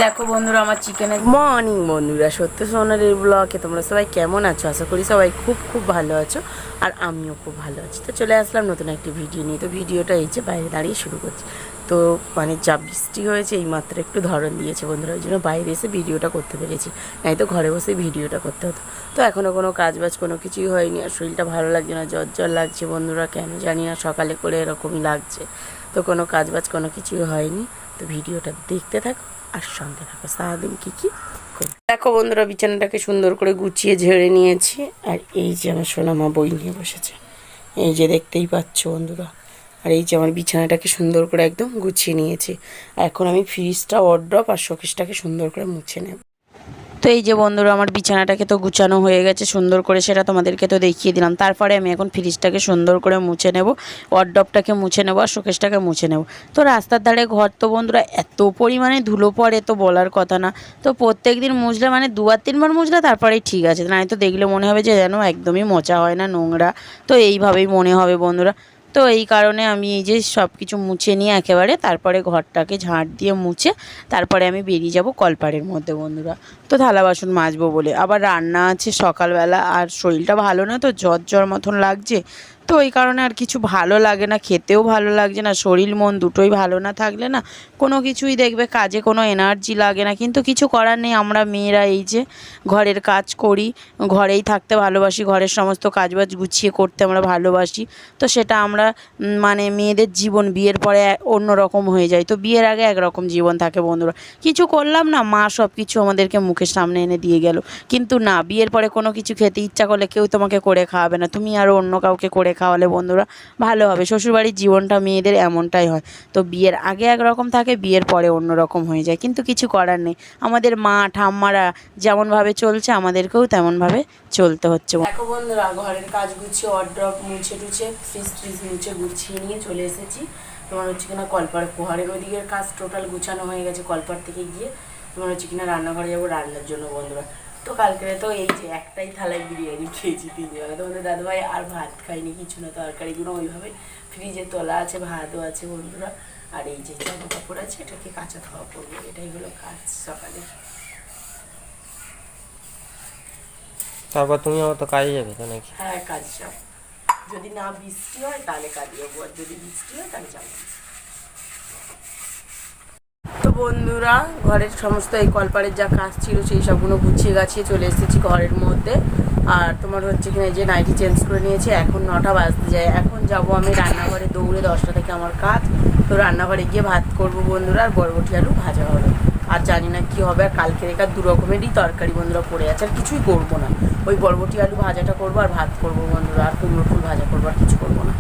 দেখো বন্ধুরা আমার চিকেনের মর্নিং বন্ধুরা, সত্য সোনারের ব্লগে তোমরা সবাই কেমন আছো? আশা করি সবাই খুব খুব ভালো আছো, আর আমিও খুব ভালো আছি। তো চলে আসলাম নতুন একটি ভিডিও নিয়ে। তো ভিডিওটা এই যে বাইরে দাঁড়িয়ে শুরু করছি। তো মানে যা বৃষ্টি হয়েছে এই মাত্র একটু ধরন দিয়েছে বন্ধুরা, ওই জন্য বাইরে এসে ভিডিওটা করতে পেরেছি, নাই তো ঘরে বসে ভিডিওটা করতে হতো। তো এখনও কোনো কাজবাজ কোনো কিছুই হয়নি, আর শরীরটা ভালো লাগছে না, জ্বর জ্বর লাগছে বন্ধুরা, কেন জানি না, সকালে করে এরকমই লাগছে। তো কোনো কাজবাজ কোনো কিছুই হয়নি। তো ভিডিওটা দেখতে থাকো আর সঙ্গে থাকো সারাদিন কী কী করি। দেখো বন্ধুরা, বিছানাটাকে সুন্দর করে গুছিয়ে ঝেড়ে নিয়েছি, আর এই যে আমার সোনামা বই নিয়ে বসেছে, এই যে দেখতেই পাচ্ছ বন্ধুরা। আর এই যে আমার বিছানাটাকে সুন্দর করে একদম গুছিয়ে নিয়েছি। এখন আমি ফ্রিজটা, ওয়ারড্রপ আর শোকেসটাকে সুন্দর করে মুছে নেব। তো এই যে বন্ধুরা, আমার বিছানাটাকে তো গুছানো হয়ে গেছে সুন্দর করে, সেটা তোমাদেরকে তো দেখিয়ে দিলাম। তারপরে আমি এখন ফ্রিজটাকে সুন্দর করে মুছে নেব, ওয়ারড্রপটাকে মুছে নেব আর শোকেসটাকে মুছে নেব। তো রাস্তার ধারে ঘর তো বন্ধুরা এত পরিমাণে ধুলো পড়ে তো বলার কথা না। তো প্রত্যেক দিন মুছলে মানে 2-3 বার মুছলে তারপরেই ঠিক আছে, না তো দেখলে মনে হবে যে যেন একদমই মোছা হয় না, নোংরা। তো এইভাবেই মনে হবে বন্ধুরা। তো এই কারণে আমি এই যে সব কিছু মুছে নিয়ে একেবারে তারপরে ঘরটাকে ঝাঁট দিয়ে মুছে তারপরে আমি বেরিয়ে যাব কলপাড়ের মধ্যে বন্ধুরা। তো থালা বাসন মাজবো বলে, আবার রান্না আছে সকালবেলা, আর শরীরটা ভালো না, তো জ্বর জ্বর মতন লাগছে। তো এই কারণে আর কিছু ভালো লাগে না, খেতেও ভালো লাগছে না, শরীর মন দুটোই ভালো না থাকলে না কোনো কিছুই দেখবে কাজে কোনো এনার্জি লাগে না। কিন্তু কিছু করার নেই, আমরা মেয়েরা এই যে ঘরের কাজ করি, ঘরেই থাকতে ভালোবাসি, ঘরের সমস্ত কাজবাজ গুছিয়ে করতে আমরা ভালোবাসি। তো সেটা আমরা মানে মেয়েদের জীবন বিয়ের পরে অন্য রকম হয়ে যায়। তো বিয়ের আগে একরকম জীবন থাকে বন্ধুরা, কিছু করলাম না, মা সব কিছু আমাদেরকে মুখের সামনে এনে দিয়ে গেল। কিন্তু না, বিয়ের পরে কোনো কিছু খেতে ইচ্ছা করলে কেউ তোমাকে করে খাওয়াবে না, তুমি আরও অন্য কাউকে করে খাওয়ালে বন্ধুরা ভালো হবে। শ্বশুরবাড়ির জীবনটা মেয়েদের এমনটাই হয়। তো বিয়ের আগে একরকম থাকে, বিয়ের পরে অন্য রকম হয়ে যায়, কিন্তু কিছু করার নেই। আমাদের মা ঠাম্মারা যেমনভাবে চলছে আমাদেরকেও তেমনভাবে চলতে হচ্ছে। দেখো বন্ধুরা, ঘরের কাজ গুছিয়ে ওয়ারড্রপ মুছে টুছে ফ্রিজ ট্রিজ মুছে গুছিয়ে নিয়ে চলে এসেছি। তোমার হচ্ছে কিনা কলপাড় ঘরের ওদিকের কাজ টোটাল গুছানো হয়ে গেছে। কলপাড় থেকে গিয়ে তোমার হচ্ছে কিনা রান্নাঘরে যাবো রান্নার জন্য বন্ধুরা। তো কালকে তো এই যে একটাই থালায় বিরিয়ানি খেয়েছি 3 জনে, তোমাদের দাদুভাই আর ভাত খাইনি, কিছু না, তরকারিগুলো ওইভাবে ফ্রিজে তোলা আছে, ভাতও আছে বন্ধুরা। আর এই যে জামা কাপড় আছে, এটাকে কাঁচা ধোয়া করবো, এটাই হলো কাজ সকালে। তারপর তুমি আমার তো কাজে যাবে তো নাকি? হ্যাঁ, কাজ যাব, যদি না বৃষ্টি হয় তাহলে কাজ যাবো, আর যদি বৃষ্টি হয় তাহলে যাবো। তো বন্ধুরা, ঘরের সমস্ত এই কলপাড়ের যা কাজ ছিল সেই সবগুলো গুছিয়ে গাছিয়ে চলে এসেছি ঘরের মধ্যে। আর তোমার হচ্ছে কিনা যে নাইটি চেঞ্জ করে নিয়েছি, এখন 9টা বাজতে যায়। এখন যাব আমি রান্নাঘরে দৌড়ে, 10টা থেকে আমার কাজ। তো রান্নাঘরে গিয়ে ভাত করব বন্ধুরা, আর বরবটি আলু ভাজা হবে। আর জানি না কি হবে, আর কালকে রেখা 2 রকমেরই তরকারি বন্ধুরা পড়ে আছে, আর কিছুই করবো না। ওই বরবটি আলু ভাজাটা করবো আর ভাত করবো বন্ধুরা, আর কুমড়ো ফুল ভাজা করবো, আর কিছু করবো না।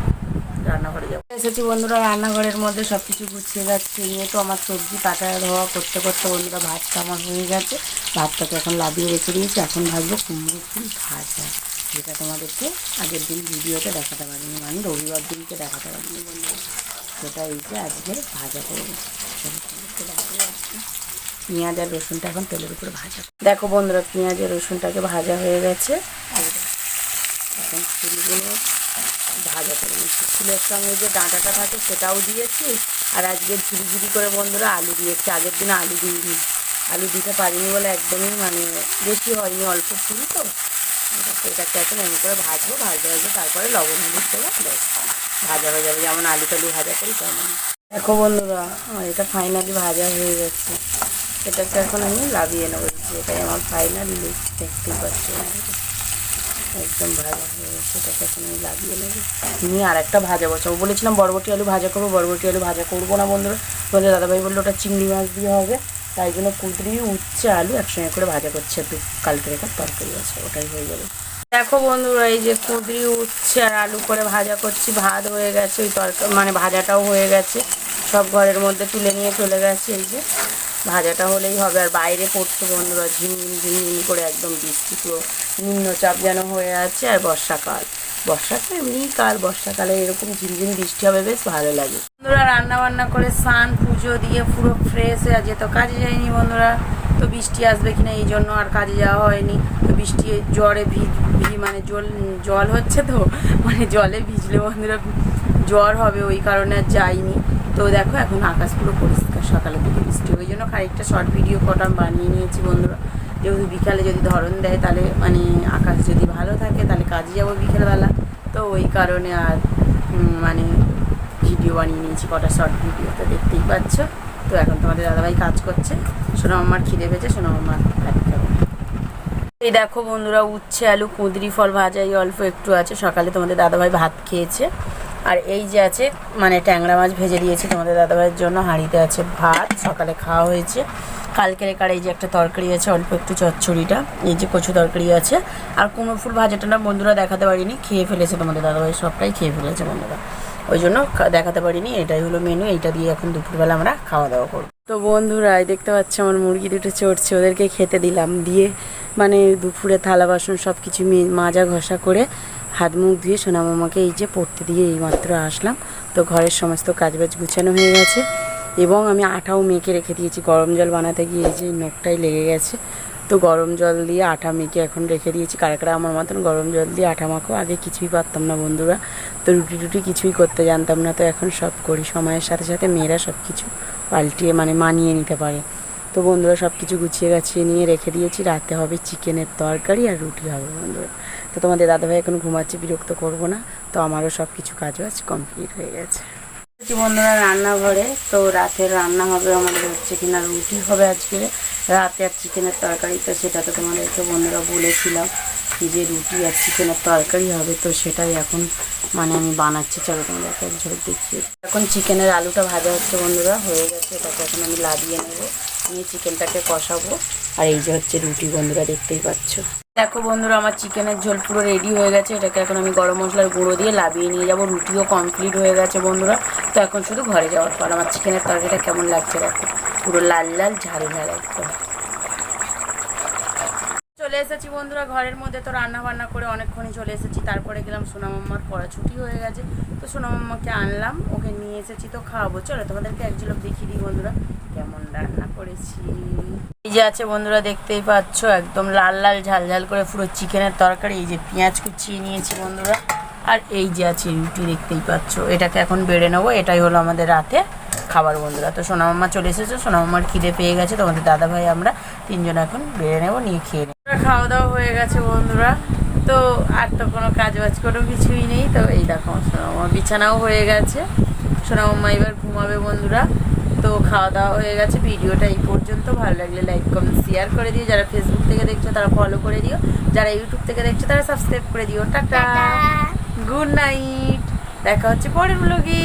রান্নাঘরে যাবো এসেছি বন্ধুরা, রান্নাঘরের মধ্যে সব কিছু গুছিয়ে যাচ্ছে নিয়ে। তো আমার সবজি কাটা ধোয়া করতে করতে বন্ধুরা ভাতটা আমার হয়ে গেছে। ভাতটাকে এখন লাভিয়ে রেখে দিয়েছি, এখন ভাজবো কুমড়ো ফুল ভাজা, যেটা তোমাদেরকে আগের দিন ভিডিওতে দেখাতে পারিনি, মানে রবিবার দিনকে দেখাতে পারিনি বন্ধুরা। সেটা এই যে আজকে ভাজা করবো। পেঁয়াজ আর রসুনটা এখন তেলের উপরে ভাজা। দেখো বন্ধুরা, পেঁয়াজ আর রসুনটাকে ভাজা হয়ে গেছে, এখন ফুলগুলো ভাজা করে নিচ্ছি। ফুলের সঙ্গে যে ডাঁটাটা থাকে সেটাও দিয়েছি, আর আজকে ঝুড়ি করে বন্ধুরা আলু দিয়েছি। আগের দিন আলু দিইনি, আলু দিতে পারিনি বলে একদমই মানে বেশি হয়নি, অল্প ফুল তো। এটাকে এখন এমন করে ভাজবো, ভাজতে তারপরে লবণ হলুদ দেবো, ব্যাস ভাজা হয়ে যাবে, যেমন আলু টালু ভাজা করি তেমন। দেখো বন্ধুরা, আমার এটা ফাইনালি ভাজা হয়ে গেছে। এটাকে এখন আমি লাভিয়ে নেবো, এটাই আমার ফাইনাল লুক, দেখতেই পাচ্ছি একদম ভাজা হয়ে গেছে। এটাকে এখন আমি লাগিয়ে নেবো, নিয়ে আর একটা ভাজা বসাবো। বলেছিলাম বরবটি আলু ভাজা করবো, বরবটি আলু ভাজা করবো না বন্ধুরা। তোমাদের দাদাভাই বললো ওটা চিংড়ি মাছ দিয়ে হবে, তাই জন্য কুঁদরি উচ্ছে আলু একসঙ্গে করে ভাজা করছে। একটু কালকে রেখার তরকারি আছে, ওটাই হয়ে যাবে। দেখো বন্ধুরা, এই যে কুঁদরি উচ্ছে আর আলু করে ভাজা করছি, ভাত হয়ে গেছে, ওই তরকারি মানে ভাজাটাও হয়ে গেছে, সব ঘরের মধ্যে তুলে নিয়ে চলে গেছে। এই যে ভাজাটা হলেই হবে। আর বাইরে পড়ছে বন্ধুরা ঝিমঝিম ঝিমঝিম করে, একদম বৃষ্টি, পুরো নিম্নচাপ যেন হয়ে আছে। আর বর্ষাকাল, বর্ষাকাল এমনি কাল, বর্ষাকালে এরকম ঝিমঝিম বৃষ্টি হবে, বেশ ভালো লাগে বন্ধুরা। রান্না বান্না করে স্নান পুজো দিয়ে পুরো ফ্রেশ হয়ে আছে, তো কাজে যায়নি বন্ধুরা। তো বৃষ্টি আসবে কিনা এই জন্য আর কাজে যাওয়া হয়নি। তো বৃষ্টি জ্বরে মানে জল হচ্ছে, তো মানে জলে ভিজলে বন্ধুরা জ্বর হবে, ওই কারণে আর যাইনি। তো তো দেখো এখন আকাশ পুরো পরিষ্কার, সকালের দিকে বৃষ্টি, ওই জন্য খানিকটা শর্ট ভিডিও কটা বানিয়ে নিয়েছি বন্ধুরা। যেহেতু বিকালে যদি ধরন দেয় তাহলে মানে আকাশ যদি ভালো থাকে তাহলে কাজে যাবো বিকেলবেলা, তো ওই কারণে আর মানে ভিডিও বানিয়ে নিয়েছি কটা শর্ট ভিডিও, তো দেখতেই পাচ্ছ। তো এখন তোমাদের দাদাভাই কাজ করছে, সোনা আমার খিদে পেয়েছে, সোনা আমার ভাত খাবে। এই দেখো বন্ধুরা, উচ্ছে আলু কুঁদরি ফল ভাজা এই অল্প একটু আছে, সকালে তোমাদের দাদাভাই ভাত খেয়েছে। আর এই যে আছে মানে ট্যাংরা মাছ ভেজে দিয়েছি তোমাদের দাদাভাইয়ের জন্য, হাঁড়িতে আছে ভাত, সকালে খাওয়া হয়েছে। কালকের একার এই যে একটা তরকারি আছে অল্প একটু চচ্চড়িটা, এই যে কচু তরকারি আছে। আর কুমড়ো ফুল ভাজাটা না বন্ধুরা দেখাতে পারিনি, খেয়ে ফেলেছে তোমাদের দাদাভাই, সবটাই খেয়ে ফেলেছে বন্ধুরা, ওই জন্য দেখাতে পারিনি। এটাই হলো মেনু, এইটা দিয়ে এখন দুপুরবেলা আমরা খাওয়া দাওয়া করব। তো বন্ধুরা দেখতে পাচ্ছি আমার মুরগি দুটো চড়ছে, ওদেরকে খেতে দিলাম, দিয়ে মানে দুপুরে থালা বাসন সব কিছু মাজা ঘষা করে হাত মুখ ধুয়ে সোনা মামাকে এই যে পড়তে দিয়ে এইমাত্র আসলাম। তো ঘরের সমস্ত কাজবাজ গুছানো হয়ে গেছে এবং আমি আটাও মেখে রেখে দিয়েছি, গরম জল বানাতে গিয়ে এই যে নখটাই লেগে গেছে। তো গরম জল দিয়ে আটা মেখে এখন রেখে দিয়েছি। কারা আমার মতন গরম জল দিয়ে আটা মাখো, আগে কিছুই পারতাম না বন্ধুরা, তো রুটি টুটি কিছুই করতে জানতাম না, তো এখন সব করি। সময়ের সাথে সাথে মেয়েরা সব কিছু পাল্টিয়ে মানে মানিয়ে নিতে পারে। তো বন্ধুরা সব কিছু গুছিয়ে গাছিয়ে নিয়ে রেখে দিয়েছি, রাতে হবে চিকেনের তরকারি আর রুটি হবে বন্ধুরা। তো তোমাদের দাদাভাই এখন ঘুমাচ্ছে, বিরক্ত করবো না, তো আমারও সব কিছু কাজও আজ কমপ্লিট হয়ে গেছে। বন্ধুরা রান্নাঘরে তো রাতের রান্না হবে আমাদের হচ্ছে কিনা রুটি হবে আজকে রাতে, আর চিকেনের তরকারি, তো সেটা তো তোমাদেরকে বন্ধুরা বলেছিলাম যে রুটি আর চিকেনের তরকারি হবে, তো সেটাই এখন মানে আমি বানাচ্ছি। চলো তোমাদেরকে এক ঝলক দেখিয়ে। এখন চিকেনের আলুটা ভাজা হচ্ছে বন্ধুরা, হয়ে গেছে, এটাকে এখন আমি লাভিয়ে নেবো, নিয়ে চিকেনটাকে কষাবো। আর এই যে হচ্ছে রুটি বন্ধুরা, দেখতেই পাচ্ছ। দেখো বন্ধুরা আমার চিকেনের ঝোল পুরো রেডি হয়ে গেছে, এটাকে এখন আমি গরম মশলার গুঁড়ো দিয়ে লাভিয়ে নিয়ে যাবো। রুটিও কমপ্লিট হয়ে গেছে বন্ধুরা, তো এখন শুধু ঘরে যাওয়ার পর। আমার চিকেনের তরকারিটা কেমন লাগছে দেখো, পুরো লাল লাল ঝাল ঝাল একদম। চলে এসেছি বন্ধুরা ঘরের মধ্যে, তো রান্না বান্না করে অনেকক্ষণই চলে এসেছি। তারপরে গেলাম সোনা মাম্মার পড়া ছুটি হয়ে গেছে, তো সোনা মাম্মাকে আনলাম, ওকে নিয়ে এসেছি, তো খাওয়াবো। চলো তোমাদেরকে এক ঝলক দেখিয়ে দিই বন্ধুরা কেমন রান্না করেছি। এই যে আছে বন্ধুরা, দেখতেই পাচ্ছ একদম লাল লাল ঝাল ঝাল করে পুরো চিকেনের তরকারি। এই যে পেঁয়াজ কুচিয়ে নিয়েছি বন্ধুরা, আর এই যে আছে রুটি, দেখতেই পাচ্ছ। এটাকে এখন বেড়ে নেবো, এটাই হলো আমাদের রাতে খাবার বন্ধুরা। তো সোনা মাম্মা চলে এসেছে, সোনা মাম্মার খিদে পেয়ে গেছে, তোমাদের দাদাভাই আমরা তিনজন এখন বেড়ে নেবো, নিয়ে খেয়ে নেবো। খাওয়া দাওয়া হয়ে গেছে বন্ধুরা, তো আর তো কোনো কাজ বাজ কোনো কিছুই নেই। তো এই দেখো সোনা মাম্মা বিছানাও হয়ে গেছে, সোনা মাম্মা এবার ঘুমাবে বন্ধুরা। তো খাওয়া দাওয়া হয়ে গেছে, ভিডিওটা এই পর্যন্ত। ভালো লাগলে লাইক কমেন্ট শেয়ার করে দিও, যারা ফেসবুক থেকে দেখছো তারা ফলো করে দিও, যারা ইউটিউব থেকে দেখছো তারা সাবস্ক্রাইব করে দিও। টাটা, গুড নাইট, দেখা হচ্ছে পরের ব্লগে।